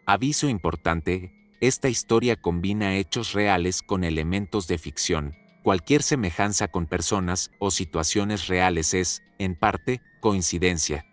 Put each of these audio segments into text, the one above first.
Aviso importante, esta historia combina hechos reales con elementos de ficción. Cualquier semejanza con personas o situaciones reales es, en parte, coincidencia.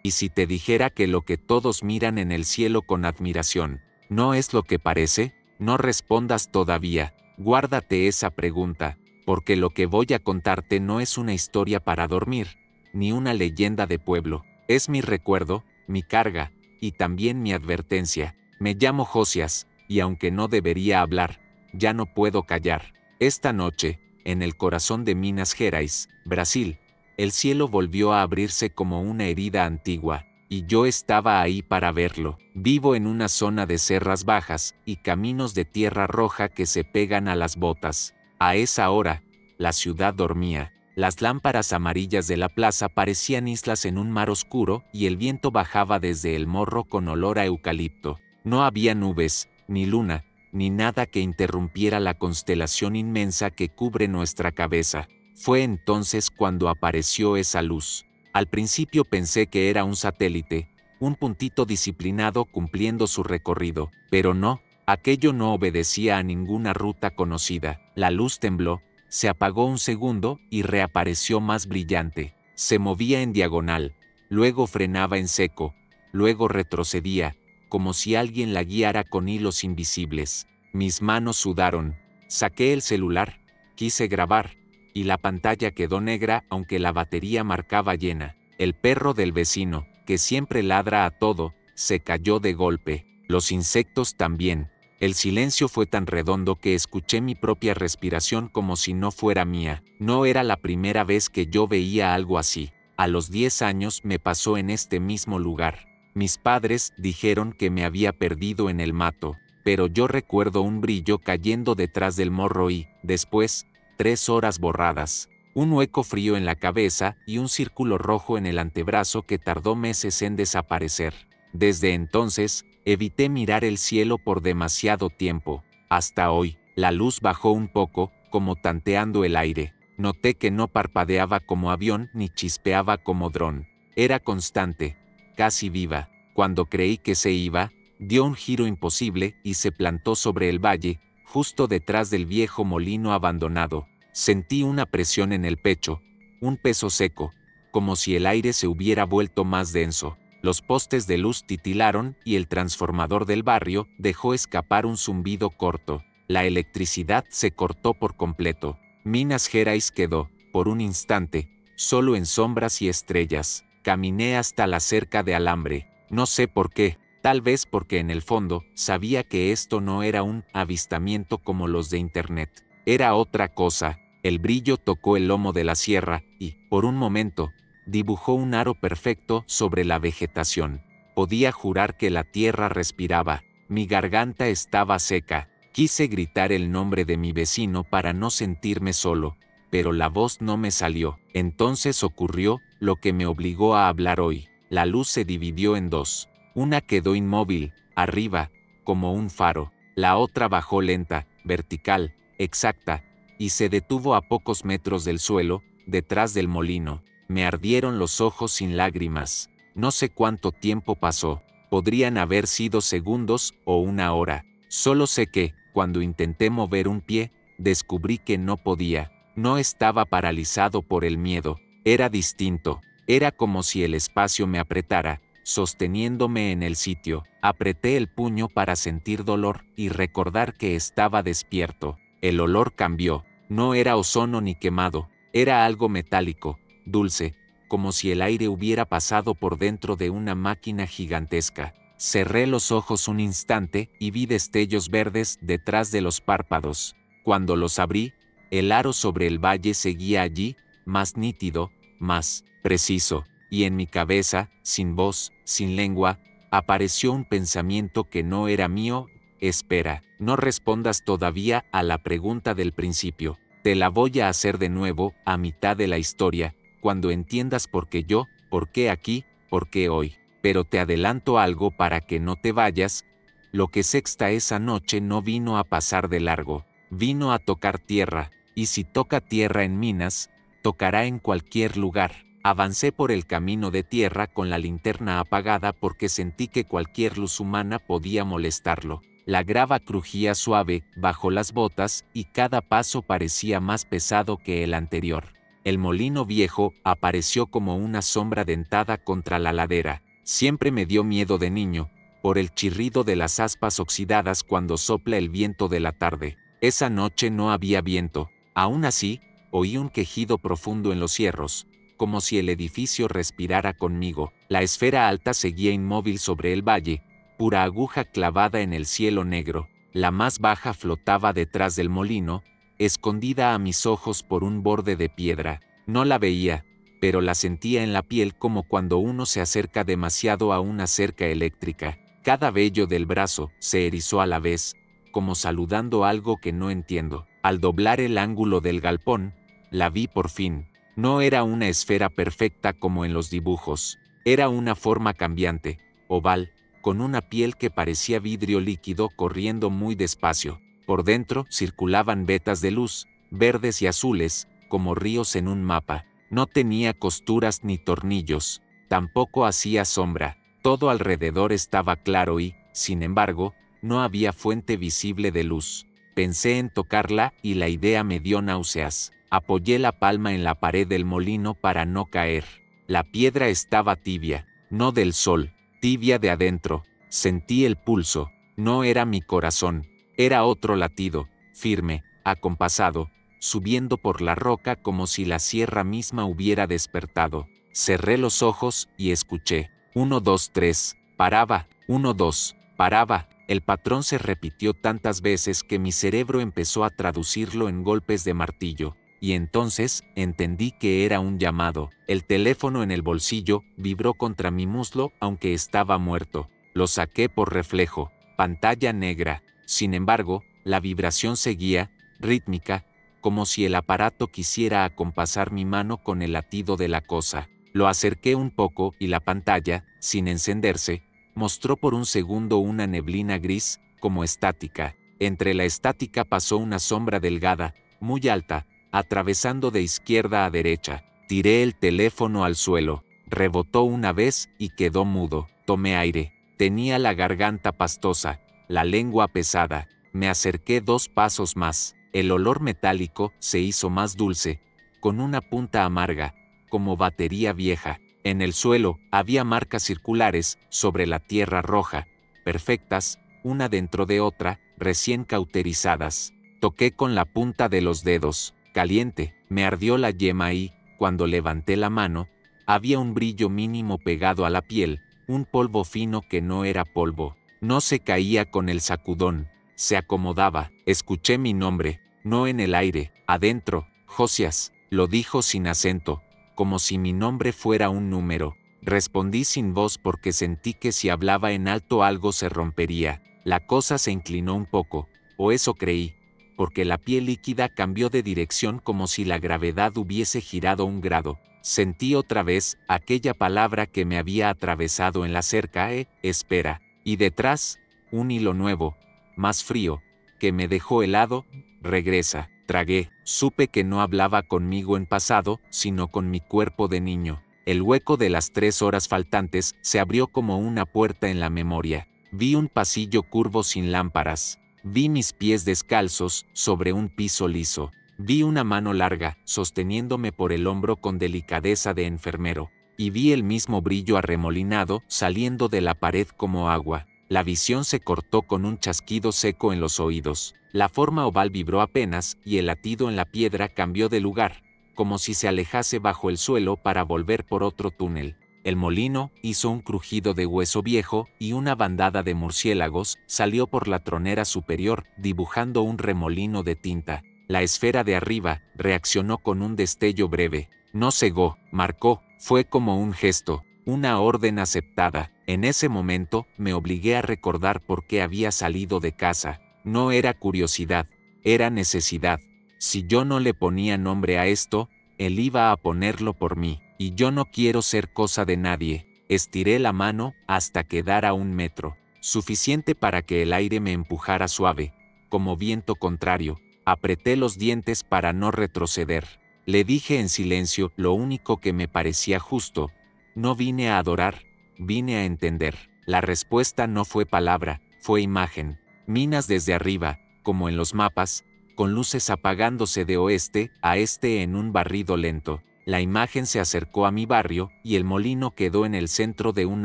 Y si te dijera que lo que todos miran en el cielo con admiración, ¿no es lo que parece? No respondas todavía, guárdate esa pregunta, porque lo que voy a contarte no es una historia para dormir, ni una leyenda de pueblo, es mi recuerdo, mi carga, y también mi advertencia. Me llamo Josias, y aunque no debería hablar, ya no puedo callar. Esta noche, en el corazón de Minas Gerais, Brasil, el cielo volvió a abrirse como una herida antigua, y yo estaba ahí para verlo. Vivo en una zona de serras bajas y caminos de tierra roja que se pegan a las botas. A esa hora, la ciudad dormía. Las lámparas amarillas de la plaza parecían islas en un mar oscuro y el viento bajaba desde el morro con olor a eucalipto. No había nubes, ni luna, ni nada que interrumpiera la constelación inmensa que cubre nuestra cabeza. Fue entonces cuando apareció esa luz. Al principio pensé que era un satélite, un puntito disciplinado cumpliendo su recorrido, pero no, aquello no obedecía a ninguna ruta conocida. La luz tembló, se apagó un segundo y reapareció más brillante. Se movía en diagonal, luego frenaba en seco, luego retrocedía, como si alguien la guiara con hilos invisibles. Mis manos sudaron. Saqué el celular, quise grabar, y la pantalla quedó negra aunque la batería marcaba llena. El perro del vecino, que siempre ladra a todo, se cayó de golpe. Los insectos también. El silencio fue tan redondo que escuché mi propia respiración como si no fuera mía. No era la primera vez que yo veía algo así. A los 10 años me pasó en este mismo lugar. Mis padres dijeron que me había perdido en el mato, pero yo recuerdo un brillo cayendo detrás del morro y, después, 3 horas borradas, un hueco frío en la cabeza y un círculo rojo en el antebrazo que tardó meses en desaparecer. Desde entonces, evité mirar el cielo por demasiado tiempo. Hasta hoy, la luz bajó un poco, como tanteando el aire. Noté que no parpadeaba como avión ni chispeaba como dron. Era constante, casi viva. Cuando creí que se iba, dio un giro imposible y se plantó sobre el valle, justo detrás del viejo molino abandonado. Sentí una presión en el pecho, un peso seco, como si el aire se hubiera vuelto más denso. Los postes de luz titilaron y el transformador del barrio dejó escapar un zumbido corto. La electricidad se cortó por completo. Minas Gerais quedó, por un instante, solo en sombras y estrellas. Caminé hasta la cerca de alambre. No sé por qué. Tal vez porque en el fondo sabía que esto no era un avistamiento como los de internet. Era otra cosa. El brillo tocó el lomo de la sierra y, por un momento, dibujó un aro perfecto sobre la vegetación. Podía jurar que la tierra respiraba. Mi garganta estaba seca. Quise gritar el nombre de mi vecino para no sentirme solo, pero la voz no me salió. Entonces ocurrió lo que me obligó a hablar hoy. La luz se dividió en dos. Una quedó inmóvil, arriba, como un faro. La otra bajó lenta, vertical, exacta, y se detuvo a pocos metros del suelo, detrás del molino. Me ardieron los ojos sin lágrimas. No sé cuánto tiempo pasó. Podrían haber sido segundos o una hora. Solo sé que, cuando intenté mover un pie, descubrí que no podía. No estaba paralizado por el miedo. Era distinto. Era como si el espacio me apretara, sosteniéndome en el sitio. Apreté el puño para sentir dolor y recordar que estaba despierto. El olor cambió. No era ozono ni quemado. Era algo metálico, dulce, como si el aire hubiera pasado por dentro de una máquina gigantesca. Cerré los ojos un instante y vi destellos verdes detrás de los párpados. Cuando los abrí, el aro sobre el valle seguía allí, más nítido, más preciso, y en mi cabeza, sin voz, sin lengua, apareció un pensamiento que no era mío. Espera, no respondas todavía a la pregunta del principio. Te la voy a hacer de nuevo, a mitad de la historia, cuando entiendas por qué aquí, por qué hoy. Pero te adelanto algo para que no te vayas. Lo que sexta esa noche no vino a pasar de largo, vino a tocar tierra, y si toca tierra en Minas, tocará en cualquier lugar. Avancé por el camino de tierra con la linterna apagada porque sentí que cualquier luz humana podía molestarlo. La grava crujía suave bajo las botas y cada paso parecía más pesado que el anterior. El molino viejo apareció como una sombra dentada contra la ladera. Siempre me dio miedo de niño, por el chirrido de las aspas oxidadas cuando sopla el viento de la tarde. Esa noche no había viento. Aún así, oí un quejido profundo en los cierros, como si el edificio respirara conmigo. La esfera alta seguía inmóvil sobre el valle, pura aguja clavada en el cielo negro. La más baja flotaba detrás del molino, escondida a mis ojos por un borde de piedra. No la veía, pero la sentía en la piel como cuando uno se acerca demasiado a una cerca eléctrica. Cada vello del brazo se erizó a la vez, como saludando algo que no entiendo. Al doblar el ángulo del galpón, la vi por fin. No era una esfera perfecta como en los dibujos. Era una forma cambiante, oval, con una piel que parecía vidrio líquido corriendo muy despacio. Por dentro circulaban vetas de luz, verdes y azules, como ríos en un mapa. No tenía costuras ni tornillos, tampoco hacía sombra. Todo alrededor estaba claro y, sin embargo, no había fuente visible de luz. Pensé en tocarla y la idea me dio náuseas. Apoyé la palma en la pared del molino para no caer. La piedra estaba tibia, no del sol, tibia de adentro. Sentí el pulso. No era mi corazón, era otro latido, firme, acompasado, subiendo por la roca como si la sierra misma hubiera despertado. Cerré los ojos y escuché. 1, 2, 3, paraba, 1, 2, paraba. El patrón se repitió tantas veces que mi cerebro empezó a traducirlo en golpes de martillo, y entonces entendí que era un llamado. El teléfono en el bolsillo vibró contra mi muslo aunque estaba muerto. Lo saqué por reflejo. Pantalla negra. Sin embargo, la vibración seguía, rítmica, como si el aparato quisiera acompasar mi mano con el latido de la cosa. Lo acerqué un poco y la pantalla, sin encenderse, mostró por un segundo una neblina gris, como estática. Entre la estática pasó una sombra delgada, muy alta, atravesando de izquierda a derecha. Tiré el teléfono al suelo. Rebotó una vez y quedó mudo. Tomé aire. Tenía la garganta pastosa, la lengua pesada. Me acerqué 2 pasos más. El olor metálico se hizo más dulce, con una punta amarga, como batería vieja. En el suelo había marcas circulares sobre la tierra roja, perfectas, una dentro de otra, recién cauterizadas. Toqué con la punta de los dedos, caliente, me ardió la yema y, cuando levanté la mano, había un brillo mínimo pegado a la piel, un polvo fino que no era polvo. No se caía con el sacudón, se acomodaba. Escuché mi nombre, no en el aire, adentro. Josías, lo dijo sin acento, como si mi nombre fuera un número. Respondí sin voz porque sentí que si hablaba en alto algo se rompería. La cosa se inclinó un poco, o eso creí, porque la piel líquida cambió de dirección como si la gravedad hubiese girado 1 grado. Sentí otra vez aquella palabra que me había atravesado en la cerca, espera. Y detrás, un hilo nuevo, más frío, que me dejó helado, regresa. Tragué. Supe que no hablaba conmigo en pasado, sino con mi cuerpo de niño. El hueco de las 3 horas faltantes se abrió como una puerta en la memoria. Vi un pasillo curvo sin lámparas. Vi mis pies descalzos sobre un piso liso. Vi una mano larga, sosteniéndome por el hombro con delicadeza de enfermero. Y vi el mismo brillo arremolinado saliendo de la pared como agua. La visión se cortó con un chasquido seco en los oídos. La forma oval vibró apenas y el latido en la piedra cambió de lugar, como si se alejase bajo el suelo para volver por otro túnel. El molino hizo un crujido de hueso viejo y una bandada de murciélagos salió por la tronera superior, dibujando un remolino de tinta. La esfera de arriba reaccionó con un destello breve. No cegó, marcó, fue como un gesto, una orden aceptada. En ese momento me obligué a recordar por qué había salido de casa. No era curiosidad, era necesidad. Si yo no le ponía nombre a esto, él iba a ponerlo por mí, y yo no quiero ser cosa de nadie. Estiré la mano hasta quedar a 1 metro, suficiente para que el aire me empujara suave, como viento contrario. Apreté los dientes para no retroceder. Le dije en silencio lo único que me parecía justo. No vine a adorar, vine a entender. La respuesta no fue palabra, fue imagen. Minas desde arriba, como en los mapas, con luces apagándose de oeste a este en un barrido lento. La imagen se acercó a mi barrio y el molino quedó en el centro de un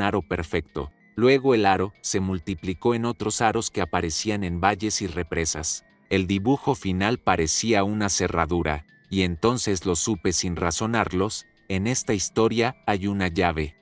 aro perfecto. Luego el aro se multiplicó en otros aros que aparecían en valles y represas. El dibujo final parecía una cerradura, y entonces lo supe sin razonarlos: en esta historia hay una llave.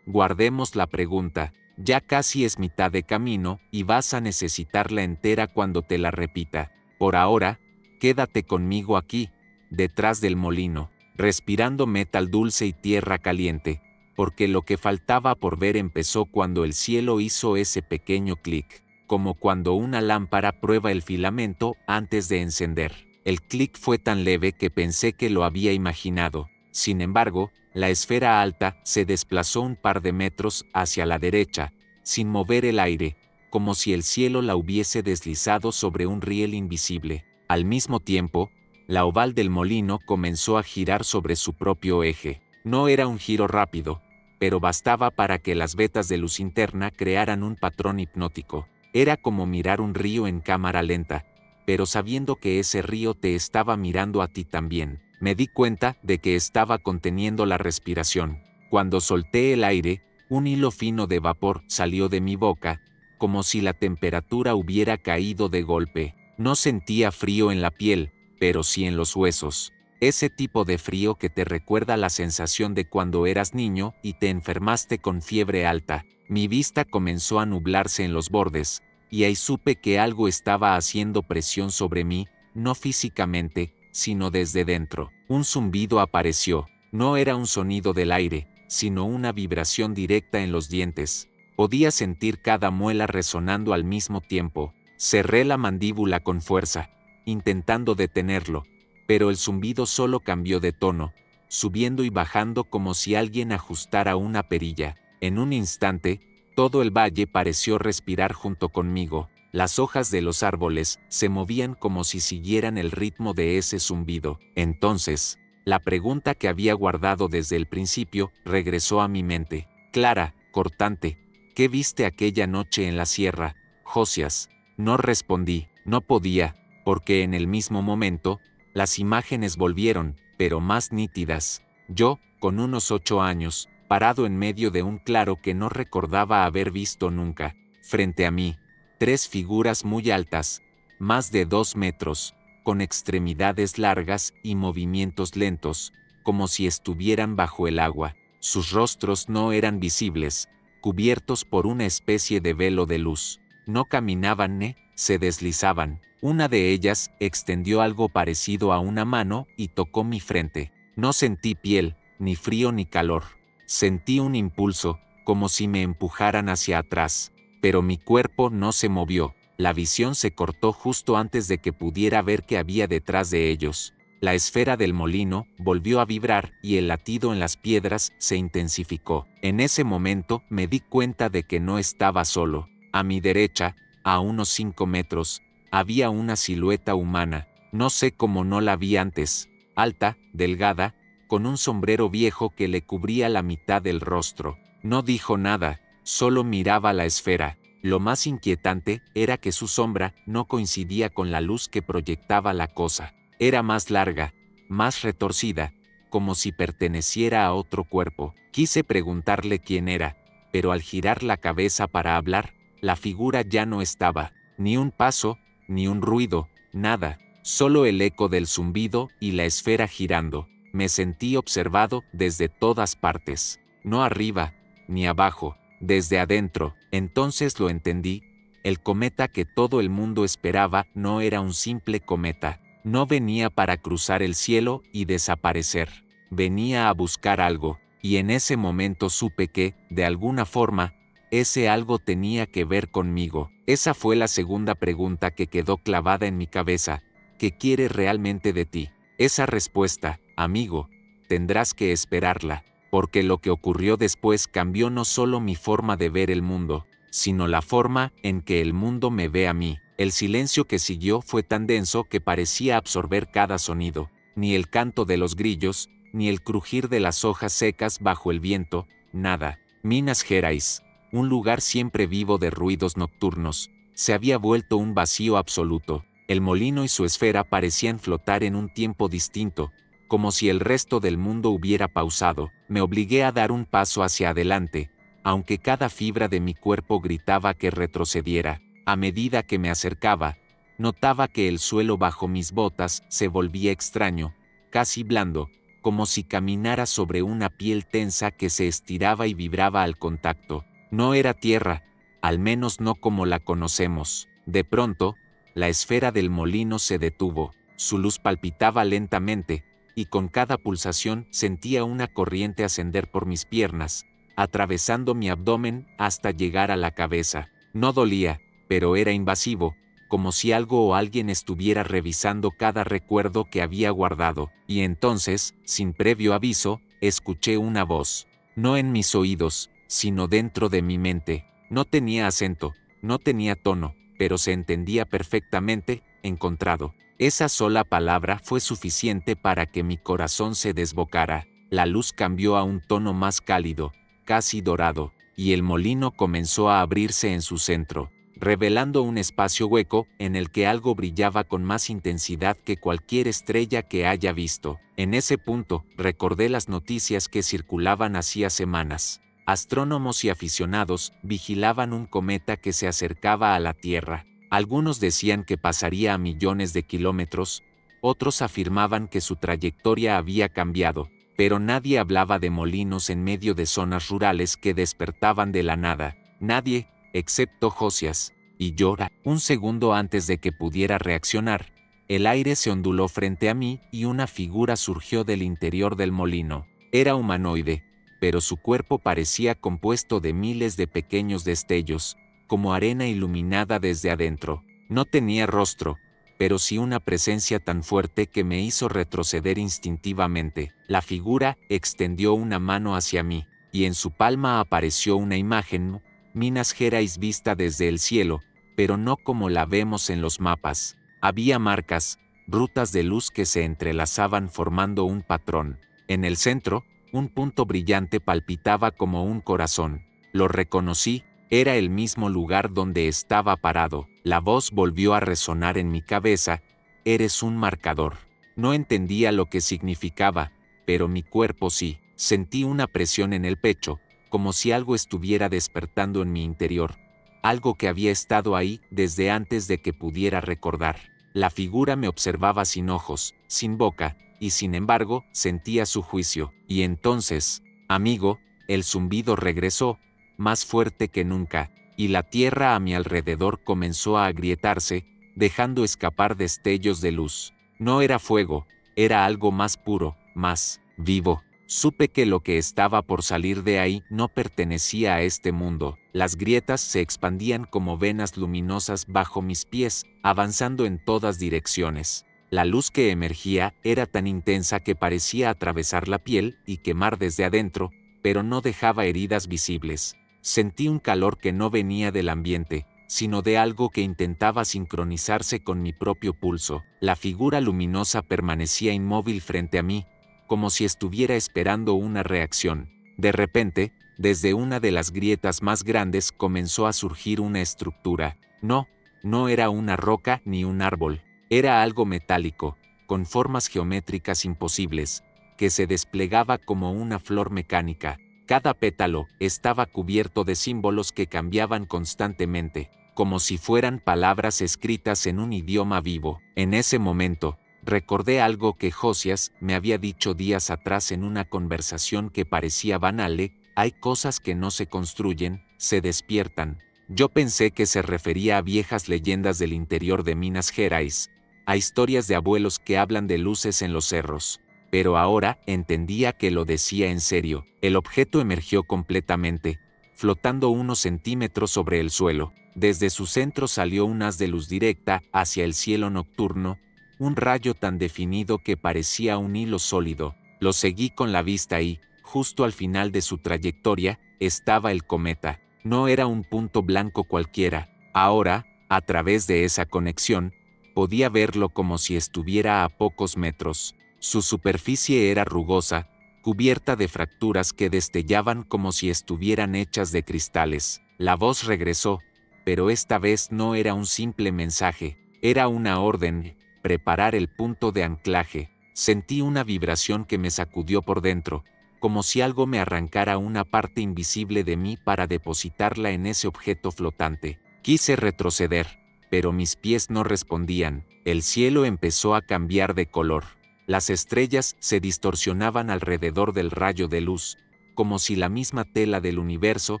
Guardemos la pregunta, ya casi es mitad de camino y vas a necesitarla entera cuando te la repita. Por ahora, quédate conmigo aquí, detrás del molino, respirando metal dulce y tierra caliente, porque lo que faltaba por ver empezó cuando el cielo hizo ese pequeño clic, como cuando una lámpara prueba el filamento antes de encender. El clic fue tan leve que pensé que lo había imaginado. Sin embargo, la esfera alta se desplazó un par de metros hacia la derecha, sin mover el aire, como si el cielo la hubiese deslizado sobre un riel invisible. Al mismo tiempo, la oval del molino comenzó a girar sobre su propio eje. No era un giro rápido, pero bastaba para que las vetas de luz interna crearan un patrón hipnótico. Era como mirar un río en cámara lenta, pero sabiendo que ese río te estaba mirando a ti también. Me di cuenta de que estaba conteniendo la respiración. Cuando solté el aire, un hilo fino de vapor salió de mi boca, como si la temperatura hubiera caído de golpe. No sentía frío en la piel, pero sí en los huesos. Ese tipo de frío que te recuerda la sensación de cuando eras niño y te enfermaste con fiebre alta. Mi vista comenzó a nublarse en los bordes, y ahí supe que algo estaba haciendo presión sobre mí, no físicamente, sino desde dentro. Un zumbido apareció. No era un sonido del aire, sino una vibración directa en los dientes. Podía sentir cada muela resonando al mismo tiempo. Cerré la mandíbula con fuerza, intentando detenerlo, pero el zumbido solo cambió de tono, subiendo y bajando como si alguien ajustara una perilla. En un instante, todo el valle pareció respirar junto conmigo. Las hojas de los árboles se movían como si siguieran el ritmo de ese zumbido. Entonces, la pregunta que había guardado desde el principio regresó a mi mente. Clara, cortante, ¿qué viste aquella noche en la sierra, Josías? No respondí, no podía, porque en el mismo momento, las imágenes volvieron, pero más nítidas. Yo, con unos 8 años, parado en medio de un claro que no recordaba haber visto nunca. Frente a mí, 3 figuras muy altas, más de 2 metros, con extremidades largas y movimientos lentos, como si estuvieran bajo el agua. Sus rostros no eran visibles, cubiertos por una especie de velo de luz. No caminaban ni se deslizaban. Una de ellas extendió algo parecido a una mano y tocó mi frente. No sentí piel, ni frío ni calor. Sentí un impulso, como si me empujaran hacia atrás, pero mi cuerpo no se movió. La visión se cortó justo antes de que pudiera ver qué había detrás de ellos. La esfera del molino volvió a vibrar y el latido en las piedras se intensificó. En ese momento me di cuenta de que no estaba solo. A mi derecha, a unos 5 metros, había una silueta humana. No sé cómo no la vi antes. Alta, delgada, con un sombrero viejo que le cubría la mitad del rostro. No dijo nada, solo miraba la esfera. Lo más inquietante era que su sombra no coincidía con la luz que proyectaba la cosa. Era más larga, más retorcida, como si perteneciera a otro cuerpo. Quise preguntarle quién era, pero al girar la cabeza para hablar, la figura ya no estaba. Ni un paso, ni un ruido, nada. Solo el eco del zumbido y la esfera girando. Me sentí observado desde todas partes. No arriba, ni abajo, desde adentro. Entonces lo entendí. El cometa que todo el mundo esperaba no era un simple cometa. No venía para cruzar el cielo y desaparecer. Venía a buscar algo, y en ese momento supe que, de alguna forma, ese algo tenía que ver conmigo. Esa fue la segunda pregunta que quedó clavada en mi cabeza. ¿Qué quiere realmente de ti? Esa respuesta, amigo, tendrás que esperarla, porque lo que ocurrió después cambió no solo mi forma de ver el mundo, sino la forma en que el mundo me ve a mí. El silencio que siguió fue tan denso que parecía absorber cada sonido. ni el canto de los grillos, ni el crujir de las hojas secas bajo el viento, nada. Minas Gerais, un lugar siempre vivo de ruidos nocturnos, se había vuelto un vacío absoluto. El molino y su esfera parecían flotar en un tiempo distinto, como si el resto del mundo hubiera pausado. Me obligué a dar un paso hacia adelante, aunque cada fibra de mi cuerpo gritaba que retrocediera. A medida que me acercaba, notaba que el suelo bajo mis botas se volvía extraño, casi blando, como si caminara sobre una piel tensa que se estiraba y vibraba al contacto. No era tierra, al menos no como la conocemos. De pronto, la esfera del molino se detuvo, su luz palpitaba lentamente, y con cada pulsación sentía una corriente ascender por mis piernas, atravesando mi abdomen hasta llegar a la cabeza. No dolía, pero era invasivo, como si algo o alguien estuviera revisando cada recuerdo que había guardado, y entonces, sin previo aviso, escuché una voz. No en mis oídos, sino dentro de mi mente. No tenía acento, no tenía tono, pero se entendía perfectamente, encontrado. Esa sola palabra fue suficiente para que mi corazón se desbocara. La luz cambió a un tono más cálido, casi dorado, y el molino comenzó a abrirse en su centro, revelando un espacio hueco en el que algo brillaba con más intensidad que cualquier estrella que haya visto. En ese punto, recordé las noticias que circulaban hacía semanas. Astrónomos y aficionados vigilaban un cometa que se acercaba a la Tierra. Algunos decían que pasaría a millones de kilómetros, otros afirmaban que su trayectoria había cambiado, pero nadie hablaba de molinos en medio de zonas rurales que despertaban de la nada. Nadie, excepto Josias, y yo. Un segundo antes de que pudiera reaccionar, el aire se onduló frente a mí y una figura surgió del interior del molino. Era humanoide, pero su cuerpo parecía compuesto de miles de pequeños destellos, como arena iluminada desde adentro. No tenía rostro, pero sí una presencia tan fuerte que me hizo retroceder instintivamente. La figura extendió una mano hacia mí, y en su palma apareció una imagen, Minas Gerais vista desde el cielo, pero no como la vemos en los mapas. Había marcas, rutas de luz que se entrelazaban formando un patrón. En el centro, un punto brillante palpitaba como un corazón. Lo reconocí, era el mismo lugar donde estaba parado. La voz volvió a resonar en mi cabeza: eres un marcador. No entendía lo que significaba, pero mi cuerpo sí. Sentí una presión en el pecho, como si algo estuviera despertando en mi interior, algo que había estado ahí desde antes de que pudiera recordar. La figura me observaba sin ojos, sin boca, y sin embargo, sentía su juicio. Y entonces, amigo, el zumbido regresó, más fuerte que nunca, y la tierra a mi alrededor comenzó a agrietarse, dejando escapar destellos de luz. No era fuego, era algo más puro, más vivo. Supe que lo que estaba por salir de ahí no pertenecía a este mundo. Las grietas se expandían como venas luminosas bajo mis pies, avanzando en todas direcciones. La luz que emergía era tan intensa que parecía atravesar la piel y quemar desde adentro, pero no dejaba heridas visibles. Sentí un calor que no venía del ambiente, sino de algo que intentaba sincronizarse con mi propio pulso. La figura luminosa permanecía inmóvil frente a mí, como si estuviera esperando una reacción. De repente, desde una de las grietas más grandes comenzó a surgir una estructura. No era una roca ni un árbol, era algo metálico, con formas geométricas imposibles, que se desplegaba como una flor mecánica. Cada pétalo estaba cubierto de símbolos que cambiaban constantemente, como si fueran palabras escritas en un idioma vivo. En ese momento, recordé algo que Josias me había dicho días atrás en una conversación que parecía banal: hay cosas que no se construyen, se despiertan. Yo pensé que se refería a viejas leyendas del interior de Minas Gerais, a historias de abuelos que hablan de luces en los cerros. Pero ahora entendía que lo decía en serio. El objeto emergió completamente, flotando unos centímetros sobre el suelo. Desde su centro salió un haz de luz directa hacia el cielo nocturno, un rayo tan definido que parecía un hilo sólido. Lo seguí con la vista y, justo al final de su trayectoria, estaba el cometa. No era un punto blanco cualquiera. Ahora, a través de esa conexión, podía verlo como si estuviera a pocos metros. Su superficie era rugosa, cubierta de fracturas que destellaban como si estuvieran hechas de cristales. La voz regresó, pero esta vez no era un simple mensaje, era una orden: preparar el punto de anclaje. Sentí una vibración que me sacudió por dentro, como si algo me arrancara una parte invisible de mí para depositarla en ese objeto flotante. Quise retroceder, pero mis pies no respondían. El cielo empezó a cambiar de color. Las estrellas se distorsionaban alrededor del rayo de luz, como si la misma tela del universo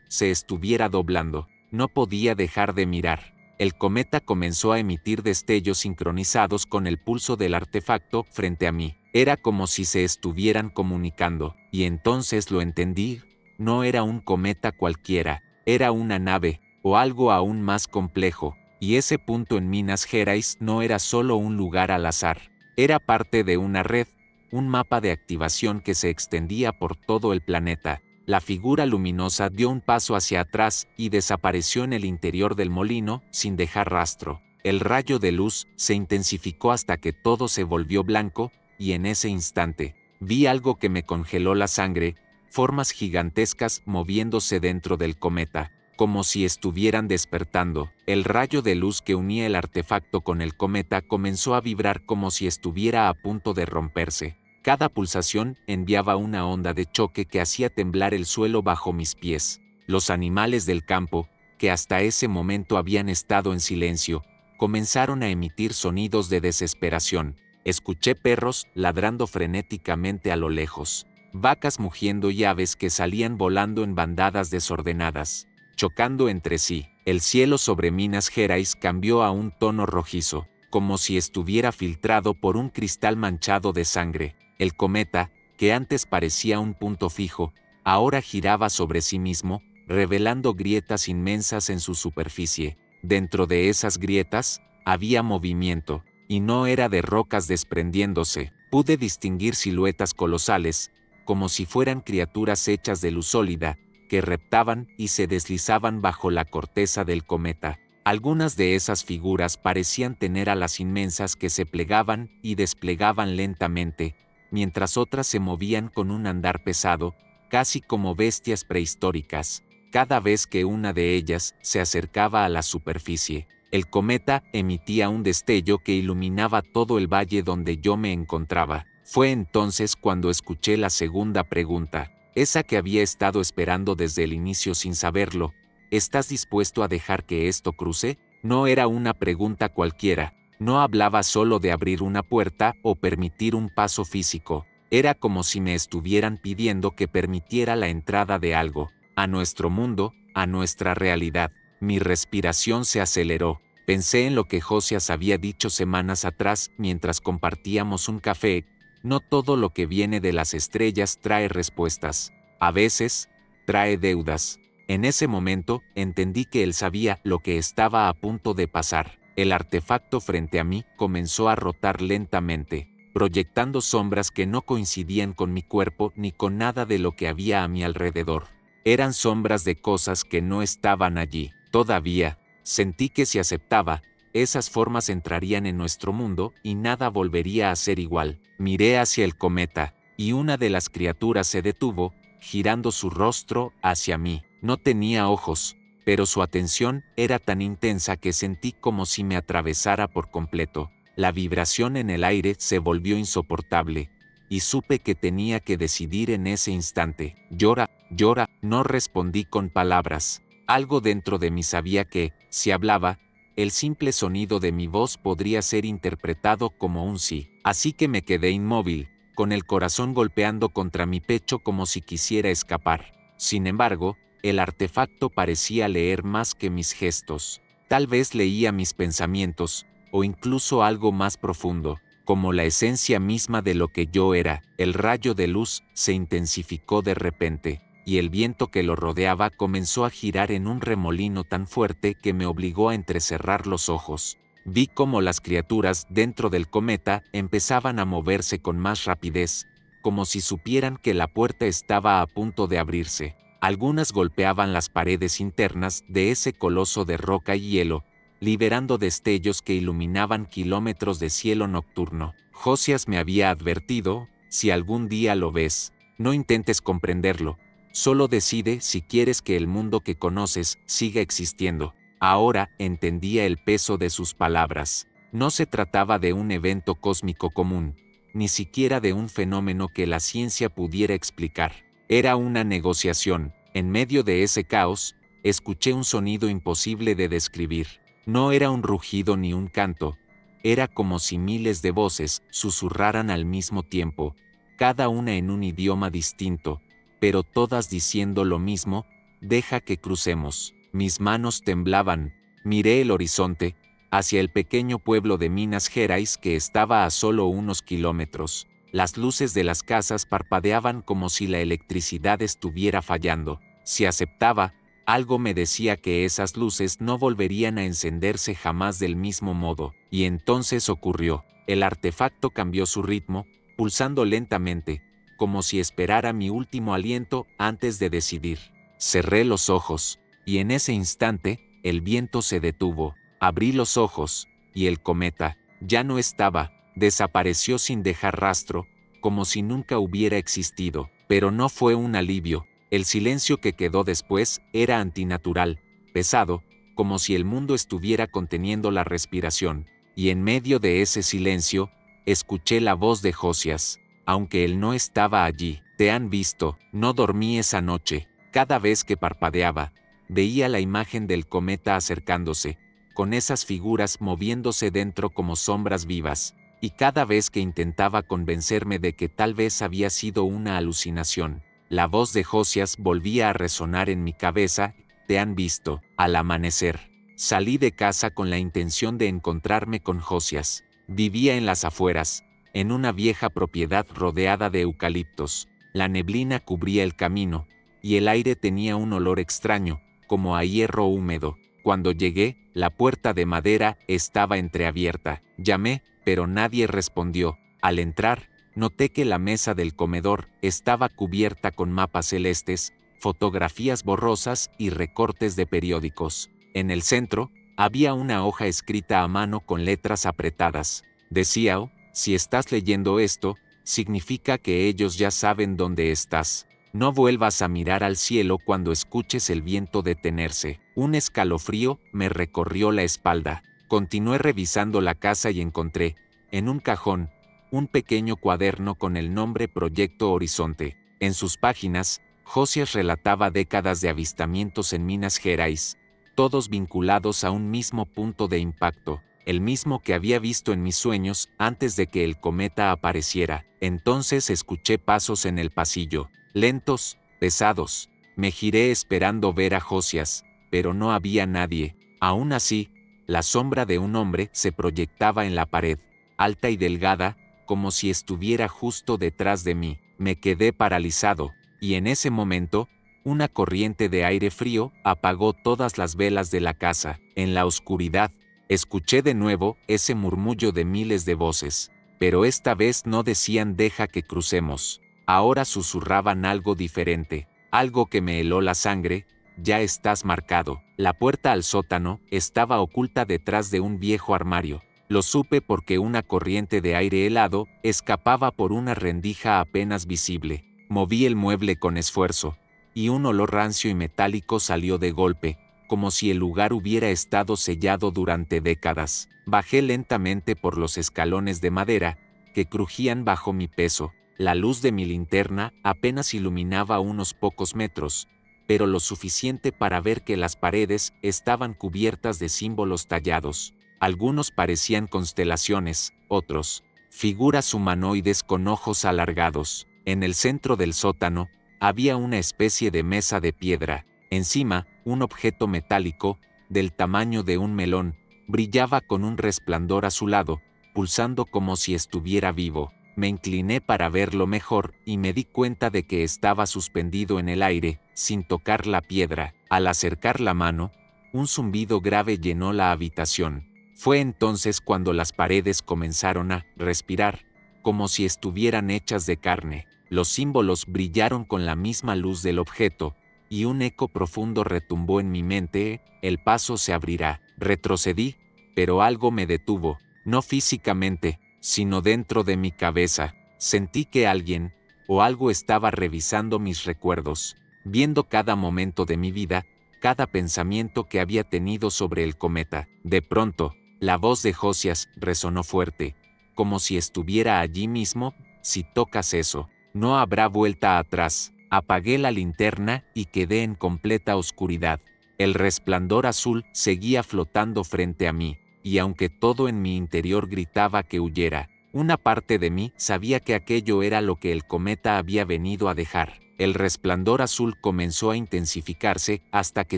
se estuviera doblando. No podía dejar de mirar. El cometa comenzó a emitir destellos sincronizados con el pulso del artefacto frente a mí. Era como si se estuvieran comunicando, y entonces lo entendí: no era un cometa cualquiera, era una nave, o algo aún más complejo, y ese punto en Minas Gerais no era solo un lugar al azar, era parte de una red, un mapa de activación que se extendía por todo el planeta. La figura luminosa dio un paso hacia atrás y desapareció en el interior del molino, sin dejar rastro. El rayo de luz se intensificó hasta que todo se volvió blanco, y en ese instante, vi algo que me congeló la sangre: formas gigantescas moviéndose dentro del cometa, como si estuvieran despertando. El rayo de luz que unía el artefacto con el cometa comenzó a vibrar como si estuviera a punto de romperse. Cada pulsación enviaba una onda de choque que hacía temblar el suelo bajo mis pies. Los animales del campo, que hasta ese momento habían estado en silencio, comenzaron a emitir sonidos de desesperación. Escuché perros ladrando frenéticamente a lo lejos, vacas mugiendo y aves que salían volando en bandadas desordenadas, chocando entre sí. El cielo sobre Minas Gerais cambió a un tono rojizo, como si estuviera filtrado por un cristal manchado de sangre. El cometa, que antes parecía un punto fijo, ahora giraba sobre sí mismo, revelando grietas inmensas en su superficie. Dentro de esas grietas, había movimiento, y no era de rocas desprendiéndose. Pude distinguir siluetas colosales, como si fueran criaturas hechas de luz sólida, que reptaban y se deslizaban bajo la corteza del cometa. Algunas de esas figuras parecían tener alas inmensas que se plegaban y desplegaban lentamente, mientras otras se movían con un andar pesado, casi como bestias prehistóricas. Cada vez que una de ellas se acercaba a la superficie, el cometa emitía un destello que iluminaba todo el valle donde yo me encontraba. Fue entonces cuando escuché la segunda pregunta, esa que había estado esperando desde el inicio sin saberlo: ¿estás dispuesto a dejar que esto cruce? No era una pregunta cualquiera. No hablaba solo de abrir una puerta o permitir un paso físico. Era como si me estuvieran pidiendo que permitiera la entrada de algo, a nuestro mundo, a nuestra realidad. Mi respiración se aceleró. Pensé en lo que Josias había dicho semanas atrás mientras compartíamos un café: no todo lo que viene de las estrellas trae respuestas. A veces, trae deudas. En ese momento, entendí que él sabía lo que estaba a punto de pasar. El artefacto frente a mí comenzó a rotar lentamente, proyectando sombras que no coincidían con mi cuerpo ni con nada de lo que había a mi alrededor. Eran sombras de cosas que no estaban allí. Todavía, sentí que si aceptaba, esas formas entrarían en nuestro mundo y nada volvería a ser igual. Miré hacia el cometa, y una de las criaturas se detuvo, girando su rostro hacia mí. No tenía ojos, pero su atención era tan intensa que sentí como si me atravesara por completo. La vibración en el aire se volvió insoportable, y supe que tenía que decidir en ese instante. Llora, llora. No respondí con palabras. Algo dentro de mí sabía que, si hablaba, el simple sonido de mi voz podría ser interpretado como un sí. Así que me quedé inmóvil, con el corazón golpeando contra mi pecho como si quisiera escapar. Sin embargo, el artefacto parecía leer más que mis gestos. Tal vez leía mis pensamientos, o incluso algo más profundo, como la esencia misma de lo que yo era. El rayo de luz se intensificó de repente, y el viento que lo rodeaba comenzó a girar en un remolino tan fuerte que me obligó a entrecerrar los ojos. Vi cómo las criaturas dentro del cometa empezaban a moverse con más rapidez, como si supieran que la puerta estaba a punto de abrirse. Algunas golpeaban las paredes internas de ese coloso de roca y hielo, liberando destellos que iluminaban kilómetros de cielo nocturno. Josias me había advertido: si algún día lo ves, no intentes comprenderlo, solo decide si quieres que el mundo que conoces siga existiendo. Ahora entendía el peso de sus palabras. No se trataba de un evento cósmico común, ni siquiera de un fenómeno que la ciencia pudiera explicar. Era una negociación. En medio de ese caos, escuché un sonido imposible de describir. No era un rugido ni un canto. Era como si miles de voces susurraran al mismo tiempo, cada una en un idioma distinto, pero todas diciendo lo mismo: deja que crucemos. Mis manos temblaban. Miré el horizonte, hacia el pequeño pueblo de Minas Gerais que estaba a solo unos kilómetros. Las luces de las casas parpadeaban como si la electricidad estuviera fallando. Si aceptaba, algo me decía que esas luces no volverían a encenderse jamás del mismo modo. Y entonces ocurrió. El artefacto cambió su ritmo, pulsando lentamente, como si esperara mi último aliento antes de decidir. Cerré los ojos, y en ese instante, el viento se detuvo. Abrí los ojos, y el cometa ya no estaba, desapareció sin dejar rastro, como si nunca hubiera existido. Pero no fue un alivio. El silencio que quedó después era antinatural, pesado, como si el mundo estuviera conteniendo la respiración. Y en medio de ese silencio, escuché la voz de Josias. Aunque él no estaba allí. Te han visto. No dormí esa noche. Cada vez que parpadeaba, veía la imagen del cometa acercándose, con esas figuras moviéndose dentro como sombras vivas, y cada vez que intentaba convencerme de que tal vez había sido una alucinación, la voz de Josias volvía a resonar en mi cabeza: te han visto. Al amanecer, salí de casa con la intención de encontrarme con Josias. Vivía en las afueras, en una vieja propiedad rodeada de eucaliptos. La neblina cubría el camino, y el aire tenía un olor extraño, como a hierro húmedo. Cuando llegué, la puerta de madera estaba entreabierta. Llamé, pero nadie respondió. Al entrar, noté que la mesa del comedor estaba cubierta con mapas celestes, fotografías borrosas y recortes de periódicos. En el centro, había una hoja escrita a mano con letras apretadas. Decía: "Oh, si estás leyendo esto, significa que ellos ya saben dónde estás. No vuelvas a mirar al cielo cuando escuches el viento detenerse". Un escalofrío me recorrió la espalda. Continué revisando la casa y encontré, en un cajón, un pequeño cuaderno con el nombre Proyecto Horizonte. En sus páginas, Josias relataba décadas de avistamientos en Minas Gerais, todos vinculados a un mismo punto de impacto, el mismo que había visto en mis sueños antes de que el cometa apareciera. Entonces escuché pasos en el pasillo, lentos, pesados. Me giré esperando ver a Josias, pero no había nadie. Aún así, la sombra de un hombre se proyectaba en la pared, alta y delgada, como si estuviera justo detrás de mí. Me quedé paralizado, y en ese momento, una corriente de aire frío apagó todas las velas de la casa. En la oscuridad, escuché de nuevo ese murmullo de miles de voces, pero esta vez no decían deja que crucemos. Ahora susurraban algo diferente, algo que me heló la sangre: ya estás marcado. La puerta al sótano estaba oculta detrás de un viejo armario. Lo supe porque una corriente de aire helado escapaba por una rendija apenas visible. Moví el mueble con esfuerzo, y un olor rancio y metálico salió de golpe, como si el lugar hubiera estado sellado durante décadas. Bajé lentamente por los escalones de madera, que crujían bajo mi peso. La luz de mi linterna apenas iluminaba unos pocos metros, pero lo suficiente para ver que las paredes estaban cubiertas de símbolos tallados. Algunos parecían constelaciones, otros, figuras humanoides con ojos alargados. En el centro del sótano, había una especie de mesa de piedra. Encima, un objeto metálico, del tamaño de un melón, brillaba con un resplandor azulado, pulsando como si estuviera vivo. Me incliné para verlo mejor y me di cuenta de que estaba suspendido en el aire, sin tocar la piedra. Al acercar la mano, un zumbido grave llenó la habitación. Fue entonces cuando las paredes comenzaron a respirar, como si estuvieran hechas de carne. Los símbolos brillaron con la misma luz del objeto, y un eco profundo retumbó en mi mente: el paso se abrirá. Retrocedí, pero algo me detuvo, no físicamente, sino dentro de mi cabeza. Sentí que alguien, o algo estaba revisando mis recuerdos, viendo cada momento de mi vida, cada pensamiento que había tenido sobre el cometa. De pronto, la voz de Josias resonó fuerte, como si estuviera allí mismo. Si tocas eso, no habrá vuelta atrás. Apagué la linterna y quedé en completa oscuridad. El resplandor azul seguía flotando frente a mí, y aunque todo en mi interior gritaba que huyera, una parte de mí sabía que aquello era lo que el cometa había venido a dejar. El resplandor azul comenzó a intensificarse hasta que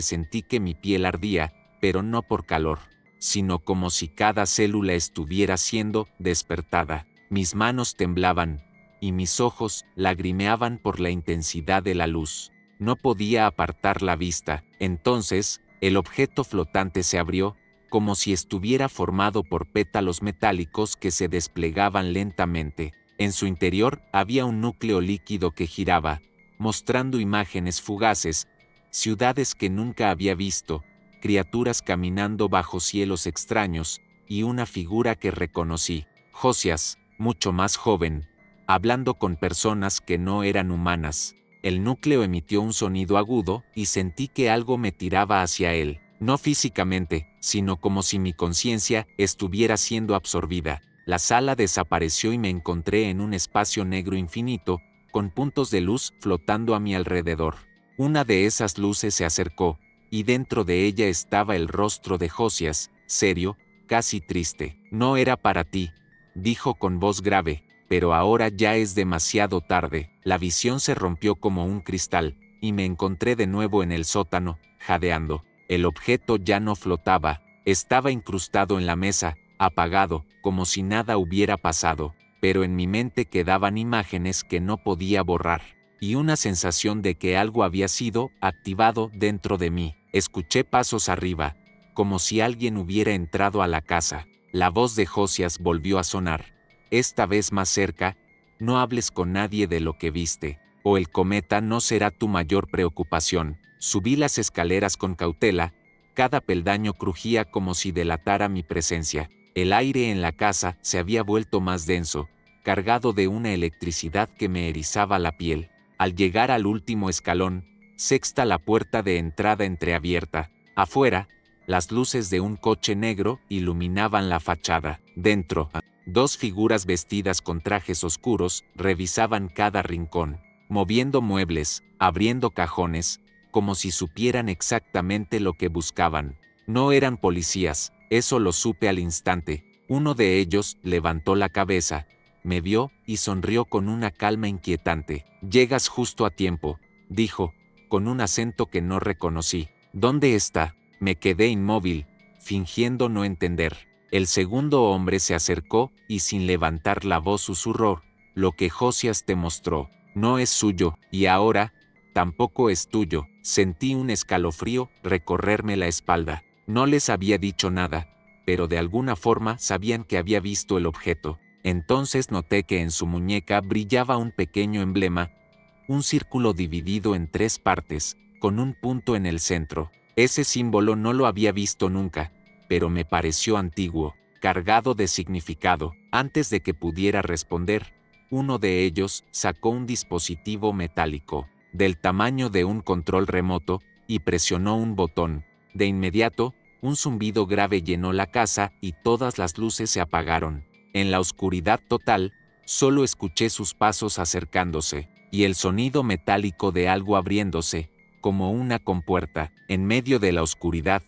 sentí que mi piel ardía, pero no por calor, sino como si cada célula estuviera siendo despertada. Mis manos temblaban, y mis ojos lagrimeaban por la intensidad de la luz. No podía apartar la vista. Entonces, el objeto flotante se abrió, como si estuviera formado por pétalos metálicos que se desplegaban lentamente. En su interior había un núcleo líquido que giraba, mostrando imágenes fugaces, ciudades que nunca había visto, criaturas caminando bajo cielos extraños, y una figura que reconocí, Josias, mucho más joven, hablando con personas que no eran humanas. El núcleo emitió un sonido agudo y sentí que algo me tiraba hacia él, no físicamente, sino como si mi conciencia estuviera siendo absorbida. La sala desapareció y me encontré en un espacio negro infinito, con puntos de luz flotando a mi alrededor. Una de esas luces se acercó, y dentro de ella estaba el rostro de Josias, serio, casi triste. No era para ti, dijo con voz grave, pero ahora ya es demasiado tarde. La visión se rompió como un cristal, y me encontré de nuevo en el sótano, jadeando. El objeto ya no flotaba, estaba incrustado en la mesa, apagado, como si nada hubiera pasado, pero en mi mente quedaban imágenes que no podía borrar, y una sensación de que algo había sido activado dentro de mí. Escuché pasos arriba, como si alguien hubiera entrado a la casa. La voz de Josias volvió a sonar, esta vez más cerca: no hables con nadie de lo que viste, o el cometa no será tu mayor preocupación. Subí las escaleras con cautela, cada peldaño crujía como si delatara mi presencia. El aire en la casa se había vuelto más denso, cargado de una electricidad que me erizaba la piel. Al llegar al último escalón, sexta, la puerta de entrada entreabierta. Afuera, las luces de un coche negro iluminaban la fachada. Dentro, dos figuras vestidas con trajes oscuros revisaban cada rincón, moviendo muebles, abriendo cajones, como si supieran exactamente lo que buscaban. No eran policías, eso lo supe al instante. Uno de ellos levantó la cabeza, me vio y sonrió con una calma inquietante. Llegas justo a tiempo, dijo, con un acento que no reconocí. ¿Dónde está? Me quedé inmóvil, fingiendo no entender. El segundo hombre se acercó y sin levantar la voz susurró: lo que Josias te mostró no es suyo, y ahora tampoco es tuyo. Sentí un escalofrío recorrerme la espalda. No les había dicho nada, pero de alguna forma sabían que había visto el objeto. Entonces noté que en su muñeca brillaba un pequeño emblema, un círculo dividido en tres partes, con un punto en el centro. Ese símbolo no lo había visto nunca, pero me pareció antiguo, cargado de significado. Antes de que pudiera responder, uno de ellos sacó un dispositivo metálico, del tamaño de un control remoto, y presionó un botón. De inmediato, un zumbido grave llenó la casa y todas las luces se apagaron. En la oscuridad total, solo escuché sus pasos acercándose, y el sonido metálico de algo abriéndose, como una compuerta. En medio de la oscuridad,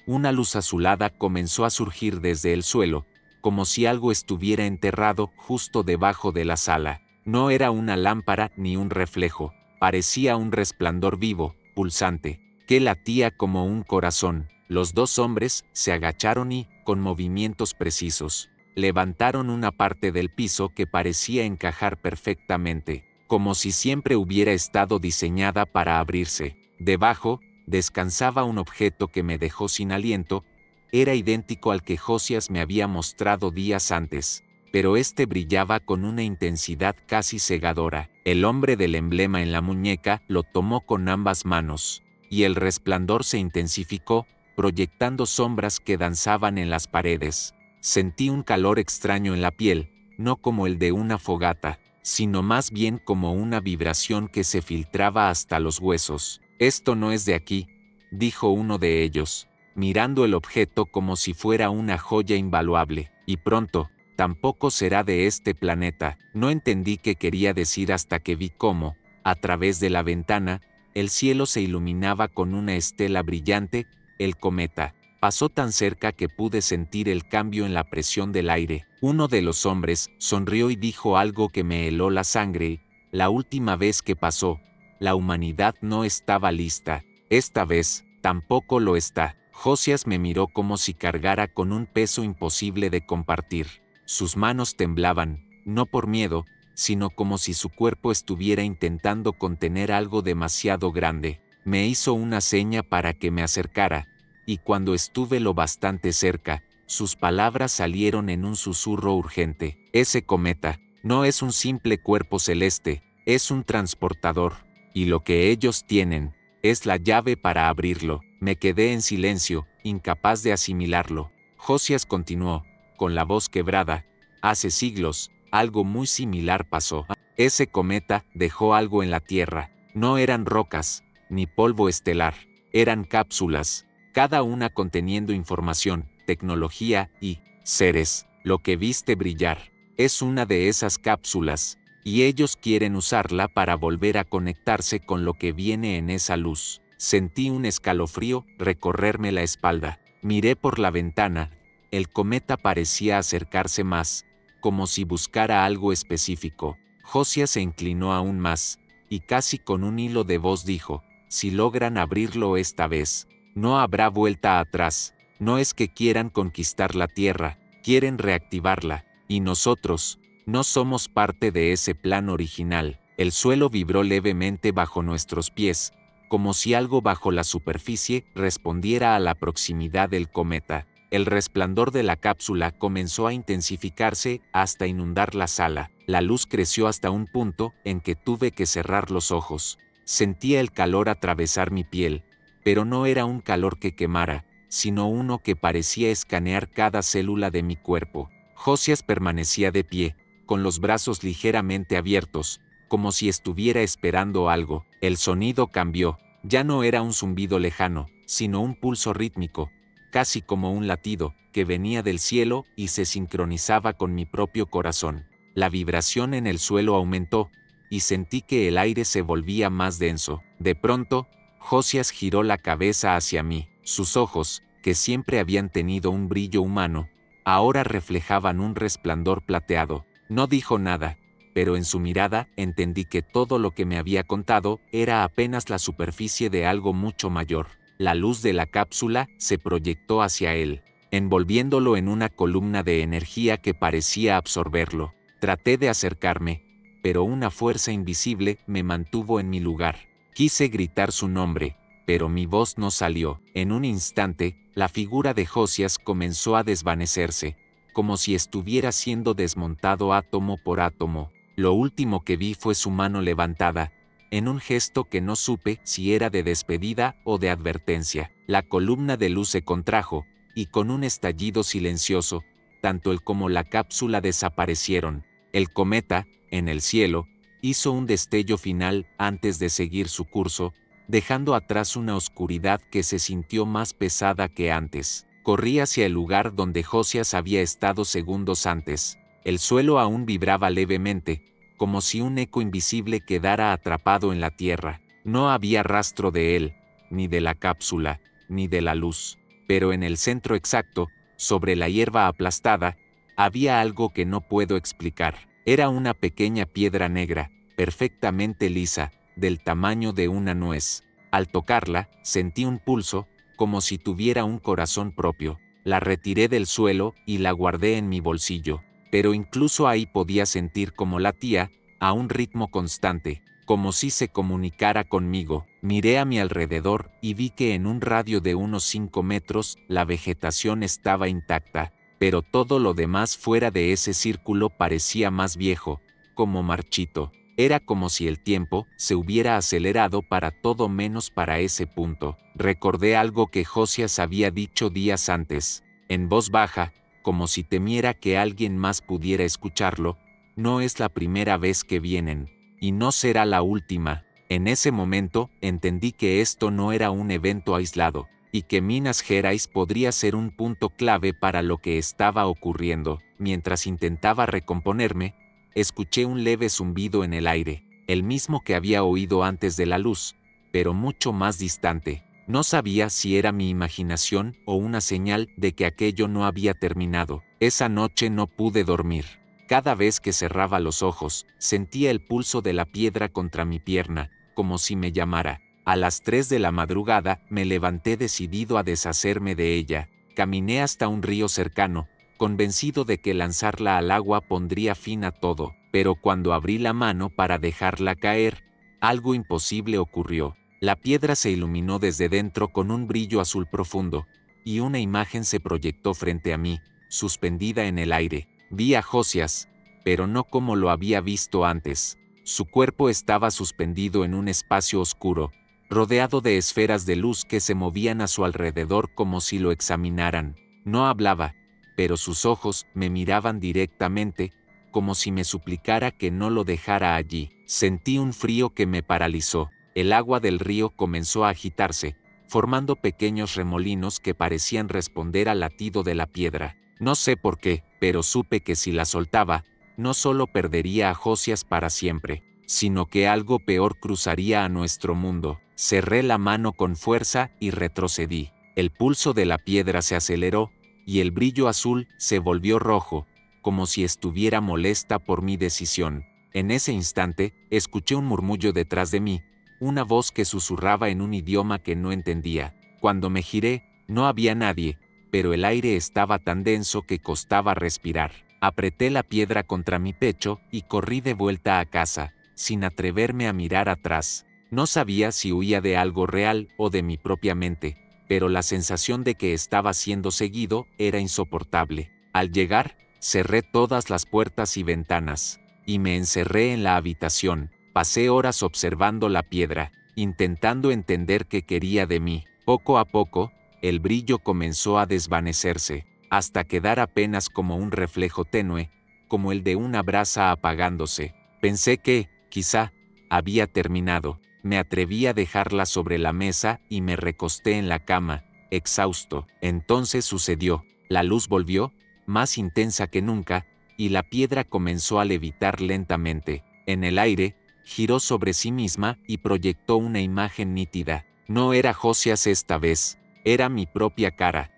una luz azulada comenzó a surgir desde el suelo, como si algo estuviera enterrado justo debajo de la sala. No era una lámpara ni un reflejo, parecía un resplandor vivo, pulsante, que latía como un corazón. Los dos hombres se agacharon y, con movimientos precisos, levantaron una parte del piso que parecía encajar perfectamente, como si siempre hubiera estado diseñada para abrirse. Debajo, descansaba un objeto que me dejó sin aliento. Era idéntico al que Josias me había mostrado días antes, pero este brillaba con una intensidad casi cegadora. El hombre del emblema en la muñeca lo tomó con ambas manos, y el resplandor se intensificó, proyectando sombras que danzaban en las paredes. Sentí un calor extraño en la piel, no como el de una fogata, sino más bien como una vibración que se filtraba hasta los huesos. «Esto no es de aquí», dijo uno de ellos, mirando el objeto como si fuera una joya invaluable, «y pronto, tampoco será de este planeta». No entendí qué quería decir hasta que vi cómo, a través de la ventana, el cielo se iluminaba con una estela brillante. El cometa pasó tan cerca que pude sentir el cambio en la presión del aire. Uno de los hombres sonrió y dijo algo que me heló la sangre. La última vez que pasó, la humanidad no estaba lista. Esta vez, tampoco lo está. Josias me miró como si cargara con un peso imposible de compartir. Sus manos temblaban, no por miedo, sino como si su cuerpo estuviera intentando contener algo demasiado grande. Me hizo una seña para que me acercara, y cuando estuve lo bastante cerca, sus palabras salieron en un susurro urgente. «Ese cometa no es un simple cuerpo celeste, es un transportador, y lo que ellos tienen es la llave para abrirlo». Me quedé en silencio, incapaz de asimilarlo. Josias continuó, con la voz quebrada: «Hace siglos, algo muy similar pasó. Ese cometa dejó algo en la Tierra. No eran rocas, ni polvo estelar, eran cápsulas, cada una conteniendo información, tecnología y seres. Lo que viste brillar es una de esas cápsulas, y ellos quieren usarla para volver a conectarse con lo que viene en esa luz». Sentí un escalofrío recorrerme la espalda. Miré por la ventana. El cometa parecía acercarse más, como si buscara algo específico. Josias se inclinó aún más, y casi con un hilo de voz dijo: «Si logran abrirlo esta vez, no habrá vuelta atrás. No es que quieran conquistar la Tierra, quieren reactivarla, y nosotros no somos parte de ese plan original». El suelo vibró levemente bajo nuestros pies, como si algo bajo la superficie respondiera a la proximidad del cometa. El resplandor de la cápsula comenzó a intensificarse hasta inundar la sala. La luz creció hasta un punto en que tuve que cerrar los ojos. Sentía el calor atravesar mi piel, pero no era un calor que quemara, sino uno que parecía escanear cada célula de mi cuerpo. Josias permanecía de pie, con los brazos ligeramente abiertos, como si estuviera esperando algo. El sonido cambió. Ya no era un zumbido lejano, sino un pulso rítmico, casi como un latido, que venía del cielo y se sincronizaba con mi propio corazón. La vibración en el suelo aumentó, y sentí que el aire se volvía más denso. De pronto, Josias giró la cabeza hacia mí. Sus ojos, que siempre habían tenido un brillo humano, ahora reflejaban un resplandor plateado. No dijo nada, pero en su mirada entendí que todo lo que me había contado era apenas la superficie de algo mucho mayor. La luz de la cápsula se proyectó hacia él, envolviéndolo en una columna de energía que parecía absorberlo. Traté de acercarme, pero una fuerza invisible me mantuvo en mi lugar. Quise gritar su nombre, pero mi voz no salió. En un instante, la figura de Josias comenzó a desvanecerse, como si estuviera siendo desmontado átomo por átomo. Lo último que vi fue su mano levantada, en un gesto que no supe si era de despedida o de advertencia. La columna de luz se contrajo, y con un estallido silencioso, tanto él como la cápsula desaparecieron. El cometa, en el cielo, hizo un destello final antes de seguir su curso, dejando atrás una oscuridad que se sintió más pesada que antes. Corrí hacia el lugar donde Josias había estado segundos antes. El suelo aún vibraba levemente, como si un eco invisible quedara atrapado en la tierra. No había rastro de él, ni de la cápsula, ni de la luz. Pero en el centro exacto, sobre la hierba aplastada, había algo que no puedo explicar. Era una pequeña piedra negra, perfectamente lisa, del tamaño de una nuez. Al tocarla, sentí un pulso, como si tuviera un corazón propio. La retiré del suelo y la guardé en mi bolsillo. Pero incluso ahí podía sentir cómo latía, a un ritmo constante, como si se comunicara conmigo. Miré a mi alrededor y vi que en un radio de unos 5 metros la vegetación estaba intacta, pero todo lo demás fuera de ese círculo parecía más viejo, como marchito. Era como si el tiempo se hubiera acelerado para todo menos para ese punto. Recordé algo que Josias había dicho días antes, en voz baja, como si temiera que alguien más pudiera escucharlo. No es la primera vez que vienen, y no será la última. En ese momento, entendí que esto no era un evento aislado, y que Minas Gerais podría ser un punto clave para lo que estaba ocurriendo. Mientras intentaba recomponerme, escuché un leve zumbido en el aire, el mismo que había oído antes de la luz, pero mucho más distante. No sabía si era mi imaginación o una señal de que aquello no había terminado. Esa noche no pude dormir. Cada vez que cerraba los ojos, sentía el pulso de la piedra contra mi pierna, como si me llamara. A las 3 de la madrugada me levanté decidido a deshacerme de ella. Caminé hasta un río cercano, convencido de que lanzarla al agua pondría fin a todo, pero cuando abrí la mano para dejarla caer, algo imposible ocurrió. La piedra se iluminó desde dentro con un brillo azul profundo, y una imagen se proyectó frente a mí, suspendida en el aire. Vi a Josias, pero no como lo había visto antes. Su cuerpo estaba suspendido en un espacio oscuro, rodeado de esferas de luz que se movían a su alrededor como si lo examinaran. No hablaba, pero sus ojos me miraban directamente, como si me suplicara que no lo dejara allí. Sentí un frío que me paralizó. El agua del río comenzó a agitarse, formando pequeños remolinos que parecían responder al latido de la piedra. No sé por qué, pero supe que si la soltaba, no solo perdería a Josias para siempre, sino que algo peor cruzaría a nuestro mundo. Cerré la mano con fuerza y retrocedí. El pulso de la piedra se aceleró, y el brillo azul se volvió rojo, como si estuviera molesta por mi decisión. En ese instante, escuché un murmullo detrás de mí, una voz que susurraba en un idioma que no entendía. Cuando me giré, no había nadie, pero el aire estaba tan denso que costaba respirar. Apreté la piedra contra mi pecho y corrí de vuelta a casa, sin atreverme a mirar atrás. No sabía si huía de algo real o de mi propia mente, pero la sensación de que estaba siendo seguido era insoportable. Al llegar, cerré todas las puertas y ventanas, y me encerré en la habitación. Pasé horas observando la piedra, intentando entender qué quería de mí. Poco a poco, el brillo comenzó a desvanecerse, hasta quedar apenas como un reflejo tenue, como el de una brasa apagándose. Pensé que, quizá, había terminado. Me atreví a dejarla sobre la mesa y me recosté en la cama, exhausto. Entonces sucedió. La luz volvió, más intensa que nunca, y la piedra comenzó a levitar lentamente. En el aire, giró sobre sí misma y proyectó una imagen nítida. No era Josias esta vez, era mi propia cara.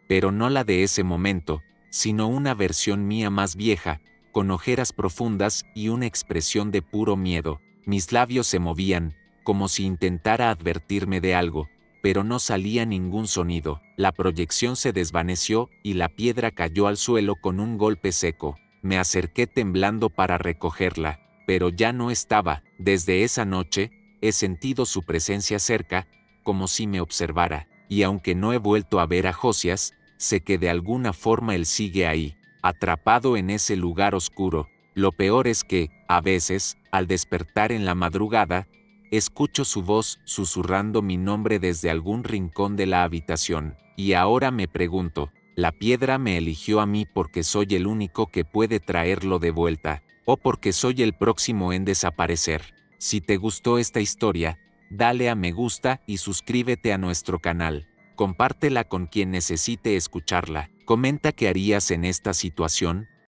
Pero no la de ese momento, sino una versión mía más vieja, con ojeras profundas y una expresión de puro miedo. Mis labios se movían, como si intentara advertirme de algo, pero no salía ningún sonido. La proyección se desvaneció y la piedra cayó al suelo con un golpe seco. Me acerqué temblando para recogerla, pero ya no estaba. Desde esa noche, he sentido su presencia cerca, como si me observara, y aunque no he vuelto a ver a Josias, sé que de alguna forma él sigue ahí, atrapado en ese lugar oscuro. Lo peor es que, a veces, al despertar en la madrugada, escucho su voz susurrando mi nombre desde algún rincón de la habitación, y ahora me pregunto, ¿la piedra me eligió a mí porque soy el único que puede traerlo de vuelta, o porque soy el próximo en desaparecer? Si te gustó esta historia, dale a me gusta y suscríbete a nuestro canal. Compártela con quien necesite escucharla. Comenta qué harías en esta situación.